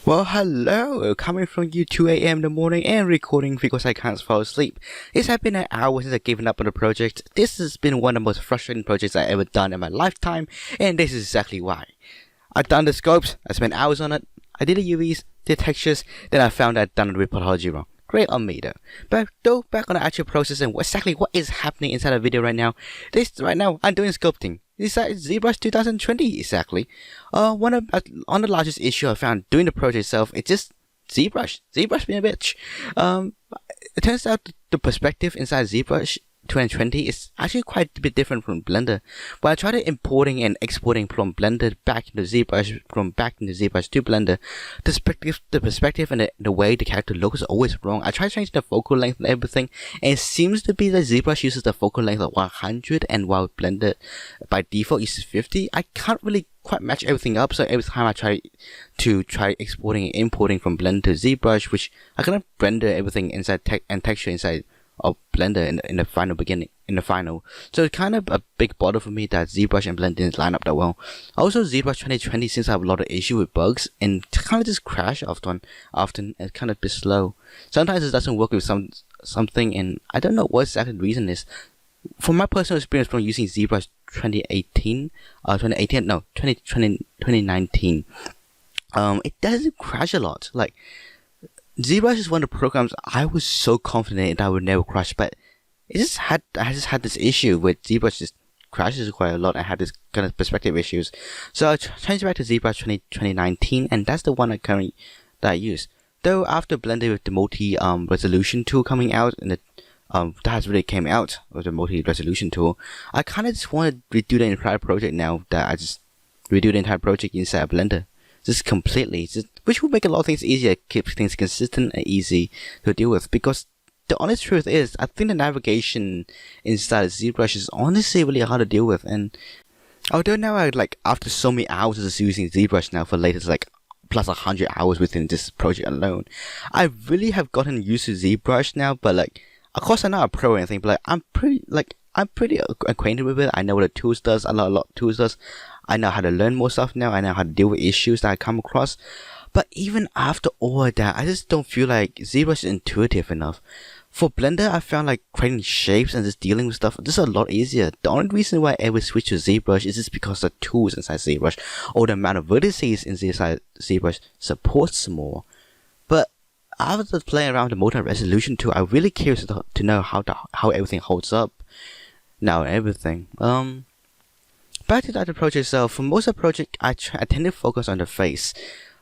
Well, hello! Coming from you 2 a.m. in the morning and recording because I can't fall asleep. It's had been an hour since I've given up on the project. This has been one of the most frustrating projects I've ever done in my lifetime, and this is exactly why. I've done the scopes, I spent hours on it, I did the UVs, did textures, then I found I'd done the retopology wrong. Great on me though. But though back on the actual process and exactly what is happening inside the video right now, right now I'm doing sculpting. This is Zbrush 2020 exactly. On the largest issue I found doing the project itself, it's just Zbrush being a bitch. It turns out the perspective inside Zbrush 2020 is actually quite a bit different from Blender. When I tried importing and exporting from Blender back into Zbrush, from back into Zbrush to Blender, the perspective and the way the character looks is always wrong. I tried changing the focal length and everything, and it seems to be that Zbrush uses the focal length of 100, and while Blender by default uses 50. I can't really quite match everything up, so every time I try exporting and importing from Blender to Zbrush, which I cannot render everything inside and texture inside of Blender in the final. So it's kind of a big bother for me that Zbrush and Blender didn't line up that well. Also, Zbrush 2020 seems to have a lot of issue with bugs and kind of just crash often and kind of a bit slow. Sometimes it doesn't work with something, and I don't know what exactly the reason is. From my personal experience from using Zbrush 2019, it doesn't crash a lot. Like, Zbrush is one of the programs I was so confident that I would never crash, but I just had this issue with Zbrush just crashes quite a lot and had this kind of perspective issues. So I changed back to Zbrush 2019, and that's the one that I use. Though after Blender with the multi-resolution tool coming out, and that has really came out with the multi-resolution tool, I kind of just want to redo the entire project now that I just redo the entire project inside of Blender. Just completely, which will make a lot of things easier, keep things consistent and easy to deal with. Because the honest truth is, I think the navigation inside of Zbrush is honestly really hard to deal with. And although now after so many hours of using Zbrush now for latest plus 100 hours within this project alone, I really have gotten used to Zbrush now. But of course I'm not a pro or anything, but I'm pretty acquainted with it. I know what the tools does. I know a lot of tools does. I know how to learn more stuff now. I know how to deal with issues that I come across. But even after all of that, I just don't feel like Zbrush is intuitive enough. For Blender, I found creating shapes and just dealing with stuff just a lot easier. The only reason why I ever switched to Zbrush is just because the tools inside Zbrush or the amount of vertices inside Zbrush supports more. But after playing around with the multi-resolution tool, I'm really curious to know how everything holds up now and everything. Back to the project itself. For most of the project, I tend to focus on the face.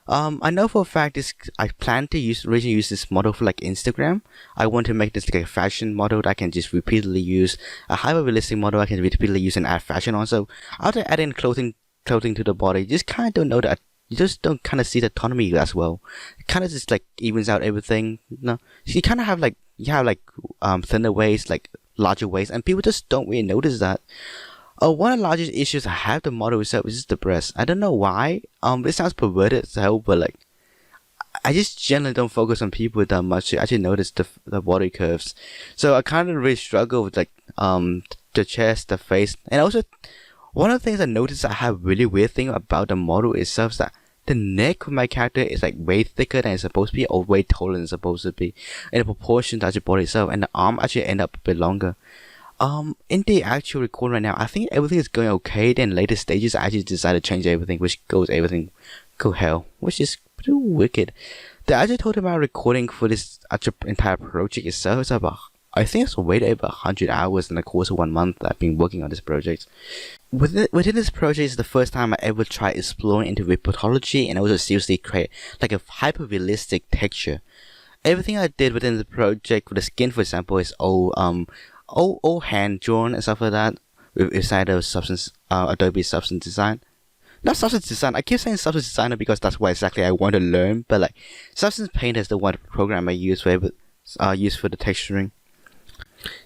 I know for a fact I plan to originally use this model for Instagram. I want to make this a fashion model that I can just repeatedly use. A hyper-realistic model I can repeatedly use and add fashion on. So after adding clothing to the body, you just kind of don't know that. You just don't kind of see the autonomy as well. It kind of just evens out everything. No, so you kind of have thinner waist, larger waist, and people just don't really notice that. One of the largest issues I have with the model itself is just the breast. I don't know why. This sounds perverted as hell, but I just generally don't focus on people that much to actually notice the body curves. So I kind of really struggle with the chest, the face, and also one of the things I noticed I have really weird thing about the model itself is that the neck of my character is way thicker than it's supposed to be, or way taller than it's supposed to be, in the proportion to the body itself, and the arm actually end up a bit longer. In the actual recording right now, I think everything is going okay. Then later stages, I actually decided to change everything, which everything go hell, which is pretty wicked. The actual total amount of recording for this actual entire project itself is about, I think it's way over 100 hours in the course of 1 month that I've been working on this project. Within this project is the first time I ever tried exploring into retopology and also seriously create a hyper-realistic texture. Everything I did within the project, for the skin for example, is all hand drawn and stuff like that inside of Adobe Substance Design. Not Substance Design. I keep saying Substance Designer because that's what exactly I want to learn. But Substance Paint is the one program I use for the texturing.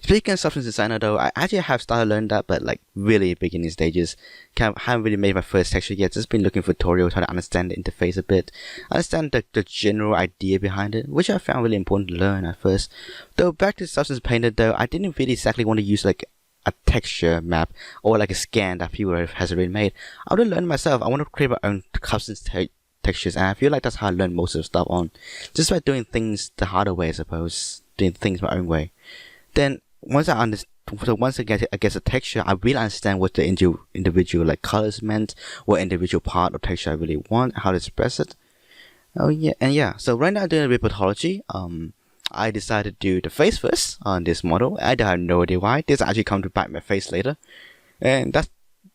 Speaking of Substance Designer though, I actually have started learning that, but really beginning stages. Haven't really made my first texture yet. Just been looking for tutorials how to understand the interface a bit, understand the general idea behind it, which I found really important to learn at first. Though back to Substance Painter though, I didn't really exactly want to use a texture map or a scan that people has already made. I want to learn myself. I want to create my own custom textures, and I feel like that's how I learned most of the stuff on, just by doing things the harder way, I suppose, doing things my own way. Then once I get a texture, I really understand what the individual like colors meant, what individual part of texture I really want, how to express it. Oh yeah, and yeah. So right now I'm doing a retopology. I decided to do the face first on this model. I have no idea why. This actually come to bite my face later, and that's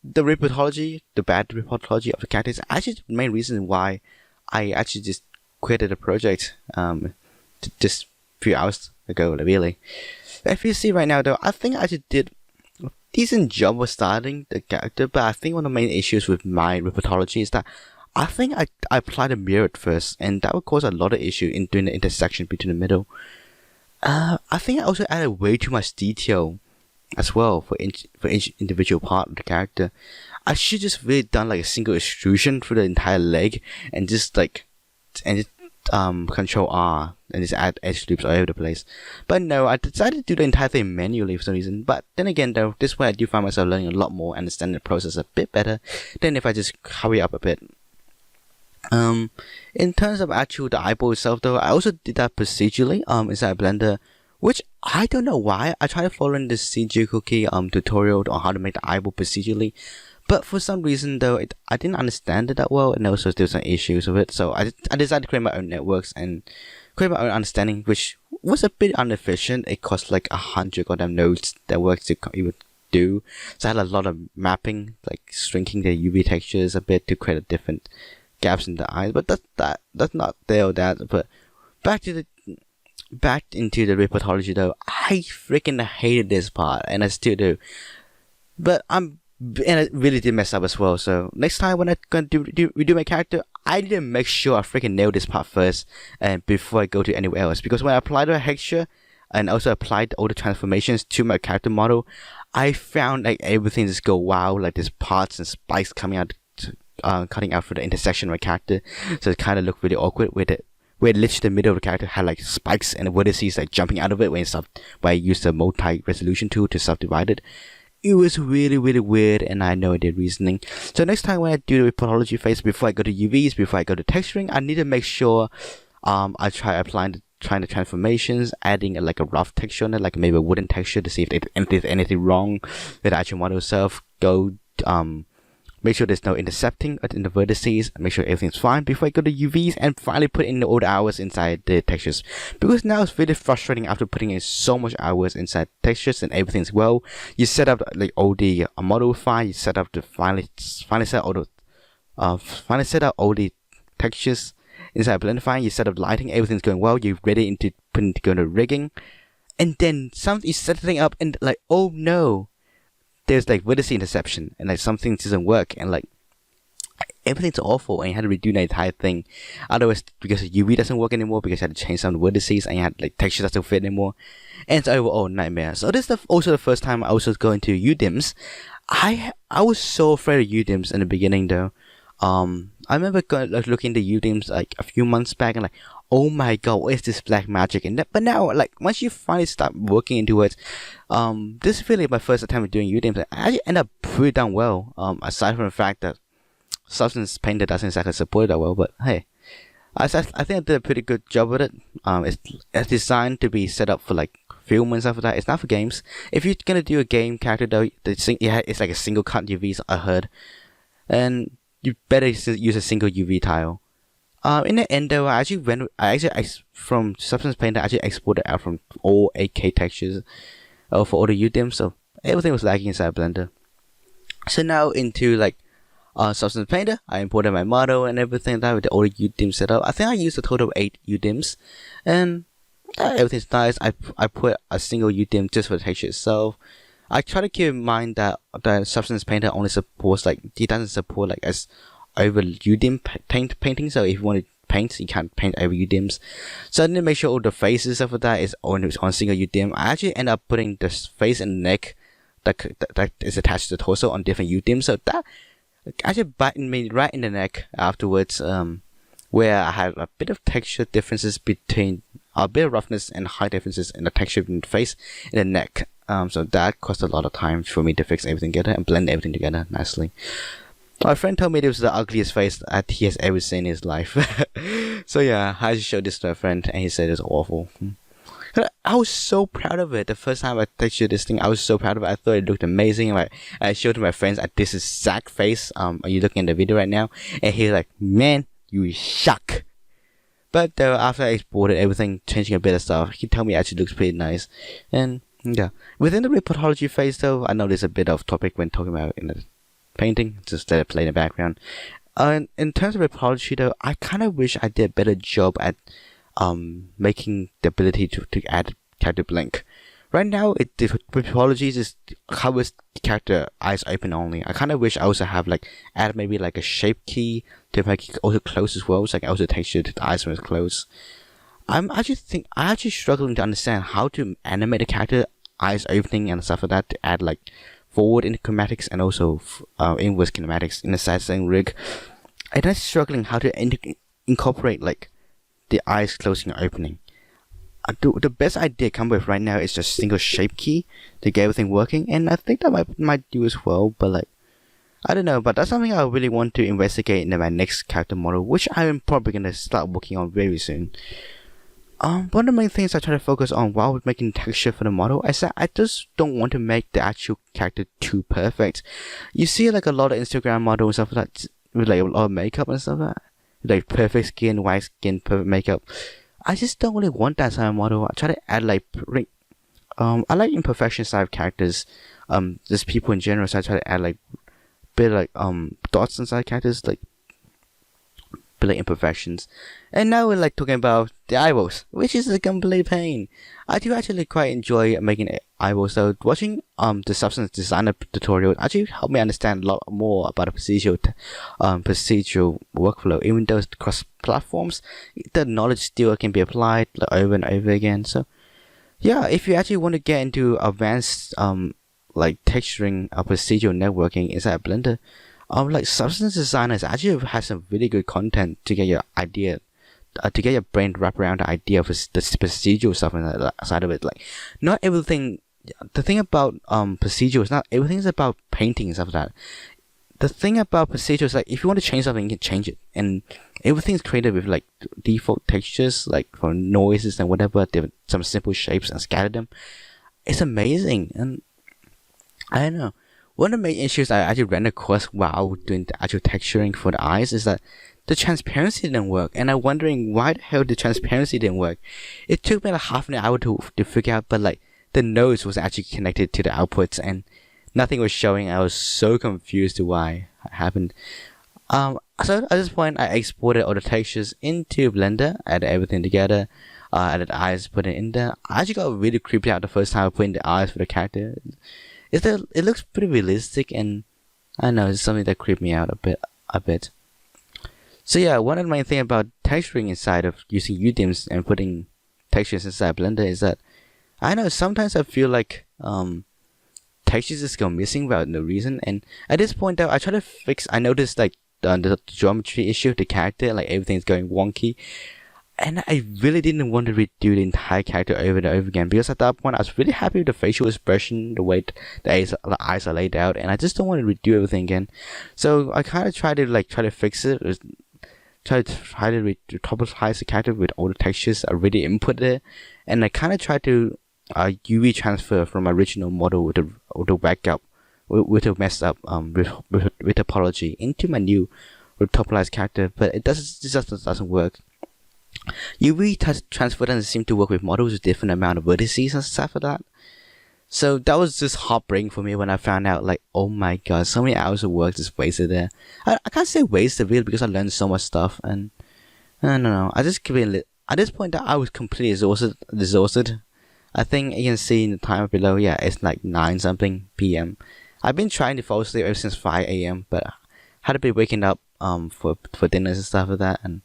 the retopology, the bad retopology of the character is actually the main reason why I actually just quitted the project just a few hours ago, really. If you see right now though, I think I just did a decent job of starting the character, but I think one of the main issues with my retopology is that I think I applied a mirror at first, and that would cause a lot of issue in doing the intersection between the middle. I think I also added way too much detail as well for each individual part of the character. I should just really done like a single extrusion through the entire leg, and just Control R and just add edge loops all over the place. But no, I decided to do the entire thing manually for some reason. But then again though, this way I do find myself learning a lot more, understanding the process a bit better than if I just hurry up a bit. In terms of the eyeball itself though, I also did that procedurally inside Blender, which I don't know why. I tried to follow in the CG Cookie tutorial on how to make the eyeball procedurally, but for some reason though, I didn't understand it that well, and also still some issues with it. So I decided to create my own networks and create my own understanding, which was a bit inefficient. It cost like 100 goddamn nodes that works to even do. So I had a lot of mapping, like shrinking the UV textures a bit to create a different gaps in the eyes, but that's not there or that. But back into the retopology though, I freaking hated this part, and I still do. But I really did mess up as well. So next time when I gonna redo my character, I need to make sure I freaking nail this part first, and before I go to anywhere else. Because when I applied the texture and also applied all the transformations to my character model, I found like everything just go wow, like there's parts and spikes coming out. Cutting out for the intersection of my character, so it kind of looked really awkward where literally the middle of the character had like spikes and the vertices like jumping out of it when I used the multi-resolution tool to subdivide it. It was really weird, and I had no idea reasoning. So next time when I do the retopology phase, before I go to UVs, before I go to texturing, I need to make sure I trying the transformations, adding like a rough texture on it, like maybe a wooden texture, to see if there's anything wrong with the actual model itself. Make sure there's no intercepting in the vertices, make sure everything's fine before I go to UVs, and finally put in all the hours inside the textures. Because now it's really frustrating after putting in so much hours inside textures and everything's well. You set up like all the model file, you set up the finally set up all the textures inside Blender file, you set up lighting, everything's going well, you're ready to go into rigging, and then you set the thing up and like, oh no, there's like vertice interception, and like something doesn't work, and like everything's awful, and you had to redo the entire thing. Otherwise, because the UV doesn't work anymore, because you had to change some of the vertices, and you had like textures that don't fit anymore, and it's overall nightmare. So this is also the first time I also go into UDIMs. I was so afraid of UDIMs in the beginning though. I remember looking into UDIMs like a few months back, and like, oh my god, what is this black magic? But now, like, once you finally start working into it, this is really my first attempt at doing UDIMs. I actually end up pretty damn well. Aside from the fact that Substance Painter doesn't exactly support it that well, but hey, I think I did a pretty good job with it. It's designed to be set up for like film and stuff like that. It's not for games. If you're gonna do a game character though, it's like a single cut UVs, I heard, and you better use a single UV tile. In the end though, from Substance Painter, I actually exported out from all 8K textures for all the UDIMs, so everything was lagging inside Blender. So now into like Substance Painter, I imported my model and everything like that with all the UDIMs set up. I think I used a total of 8 UDIMs, and everything's nice. I put a single UDIM just for the texture itself. I try to keep in mind that the Substance Painter only supports he doesn't support like as over UDIM painting. So if you want to paint, you can't paint over UDIMs. So I need to make sure all the faces of that is on single UDIM. I actually end up putting the face and neck that is attached to the torso on different UDIMs. So that actually biting me right in the neck afterwards. Where I had a bit of texture differences between a bit of roughness and height differences in the texture between the face and the neck. So that cost a lot of time for me to fix everything together and blend everything together nicely. My friend told me this was the ugliest face that he has ever seen in his life. So yeah, I just showed this to a friend and he said it was awful. I was so proud of it. The first time I textured this thing, I was so proud of it. I thought it looked amazing. Like, I showed to my friends this exact face. Are you looking at the video right now? And he's like, man, you suck. But after I exported everything, changing a bit of stuff, he told me it actually looks pretty nice. And yeah, within the retopology phase though, I know there's a bit off topic when talking about in the painting. Just let it play in the background. In terms of retopology though, I kind of wish I did a better job at making the ability to add character blink. Right now, the retopology just covers the character eyes open only. I kind of wish I also have add maybe a shape key to make it also close as well, so I can also texture the eyes when it's closed. I'm actually struggling to understand how to animate the character eyes opening and stuff like that to add forward in kinematics and also inverse kinematics in the side-setting rig. And I'm struggling how to incorporate the eyes closing and opening. The best idea I come with right now is just single shape key to get everything working, and I think that might do as well. But I don't know. But that's something I really want to investigate in my next character model, which I am probably gonna start working on very soon. One of the main things I try to focus on while making texture for the model is that I just don't want to make the actual character too perfect. You see a lot of Instagram models and stuff like that with a lot of makeup and stuff like that. Perfect skin, white skin, perfect makeup. I just don't really want that kind of model. I try to add I like imperfection side of characters. Just people in general, so I try to add bit dots inside characters, bit imperfections. And now we're talking about the eyeballs, which is a complete pain. I do actually quite enjoy making eyeballs. So watching the Substance Designer tutorial actually helped me understand a lot more about the procedural workflow. Even though it's cross platforms, the knowledge still can be applied over and over again. So yeah, if you actually want to get into advanced texturing or procedural networking inside Blender, Substance Designers actually has some really good content to get your idea, to get your brain to wrap around the idea of the procedural stuff on the side of it. Not everything. The thing about procedural is not everything is about painting and stuff like that. The thing about procedural is if you want to change something, you can change it, and everything's created with default textures, for noises and whatever. Some simple shapes and scatter them. It's amazing, and I don't know. One of the main issues I actually ran across while doing the actual texturing for the eyes is that the transparency didn't work, and I'm wondering why the hell the transparency didn't work. It took me half an hour to figure out, but the nose was actually connected to the outputs and nothing was showing. I was so confused to why it happened. So at this point, I exported all the textures into Blender, added everything together, added the eyes, put it in there. I actually got really creeped out the first time I put in the eyes for the character. It looks pretty realistic, and I don't know, it's something that creeped me out a bit. So yeah, one of the main things about texturing inside of using UDIMs and putting textures inside Blender is that I know sometimes I feel textures just go missing without no reason, and at this point though, I try to fix. I noticed the geometry issue, the character, everything's going wonky. And I really didn't want to redo the entire character over and over again, because at that point I was really happy with the facial expression, the way the eyes are laid out, and I just don't want to redo everything again. So I kind of tried to fix it, try to retopologize the character with all the textures I already input there, and I kind of tried to UV transfer from my original model with the backup, with the messed up retopology into my new retopolized character, but it just doesn't work. UV transfer doesn't seem to work with models with different amount of vertices and stuff like that. So that was just heartbreaking for me when I found out, oh my god, so many hours of work just wasted there. I can't say wasted really, because I learned so much stuff, and I don't know. I just at this point that I was completely exhausted. I think you can see in the timer below. Yeah, it's 9 something p.m. I've been trying to fall asleep ever since 5 a.m. but I had to be waking up for dinners and stuff like that, and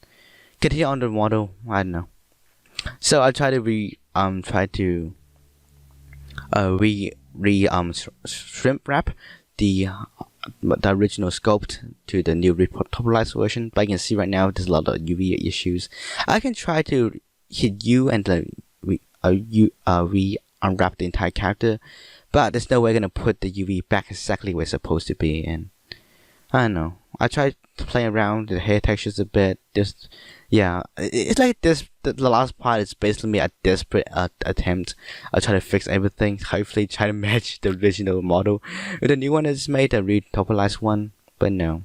continue on the model. I don't know. So I try to shrimp wrap the original sculpt to the new retopolized version. But you can see right now there's a lot of UV issues. I can try to hit U and unwrap the entire character, but there's no way I'm gonna put the UV back exactly where it's supposed to be, and I don't know. I tried to play around with the hair textures a bit. It's like this. The last part is basically a desperate attempt. I try to fix everything. Hopefully, try to match the original model with the new one I just made, a retopolized one. But no,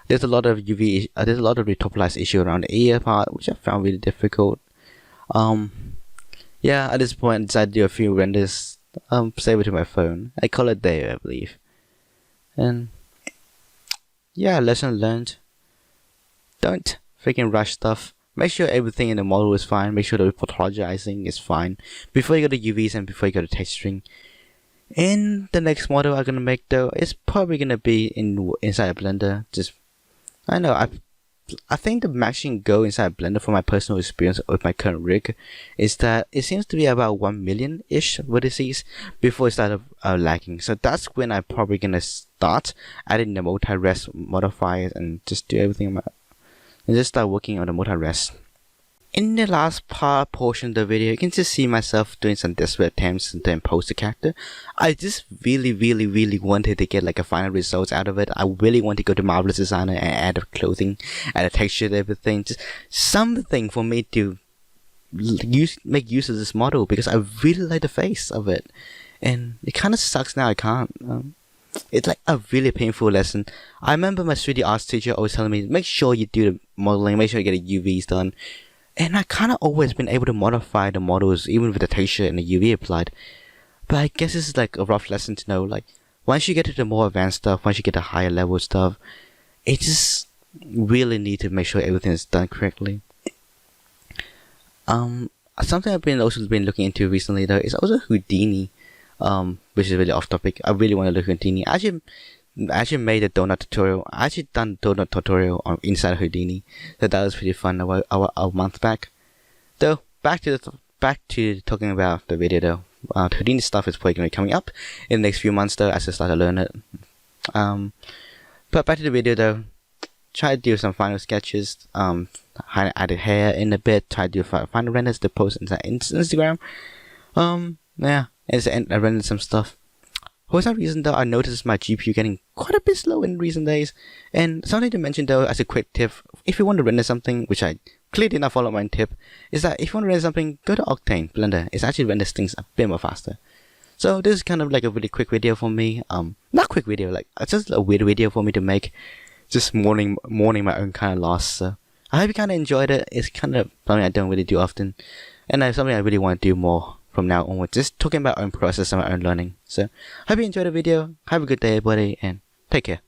there's a lot of there's a lot of retopolized issue around the ear part, which I found really difficult. Yeah, at this point, I decided to do a few renders. Save it to my phone. I call it there, I believe. And yeah, lesson learned. Don't freaking rush stuff. Make sure everything in the model is fine. Make sure the retopologizing is fine before you go to UVs and before you go to texturing. And the next model I'm gonna make though is probably gonna be inside a Blender. I know I think the maximum go inside Blender from my personal experience with my current rig is that it seems to be about 1 million-ish vertices before it started lagging. So that's when I'm probably gonna start adding the multi-res modifiers and just do everything and just start working on the multi-res. In the last portion of the video, you can just see myself doing some desperate attempts to impose the character. I just really wanted to get like a final result out of it. I really want to go to Marvelous Designer and add the clothing, add the texture and everything. Just something for me to make use of this model because I really like the face of it. And it kind of sucks now I can't. It's like a really painful lesson. I remember my 3D arts teacher always telling me, make sure you do the modeling, make sure you get the UVs done. And I kind of always been able to modify the models even with the texture and the UV applied. But I guess this is like a rough lesson to know, like once you get to the more advanced stuff, once you get to higher level stuff, it just really need to make sure everything is done correctly. Something I've also been looking into recently though is also Houdini, which is really off topic. I really want to look at Houdini. I actually made a donut tutorial. I actually done donut tutorial on inside Houdini, so that was pretty fun a month back. Though back to talking about the video though. Houdini stuff is probably gonna be coming up in the next few months though as I start to learn it. But back to the video though. Try to do some final sketches. Added hair in a bit. Try to do final renders to post inside Instagram. Yeah, and I rendered some stuff. For some reason though, I noticed my GPU getting quite a bit slow in recent days. And something to mention though, as a quick tip, if you want to render something, which I clearly did not follow my tip, is that if you want to render something, go to Octane Blender. It actually renders things a bit more faster. So this is kind of like a really quick video for me. Not quick video, like it's just a weird video for me to make. Just mourning my own kind of loss. So I hope you kind of enjoyed it. It's kind of something I don't really do often, and it's something I really want to do more from now onward, just talking about my own process and my own learning. So, hope you enjoyed the video. Have a good day, everybody, and take care.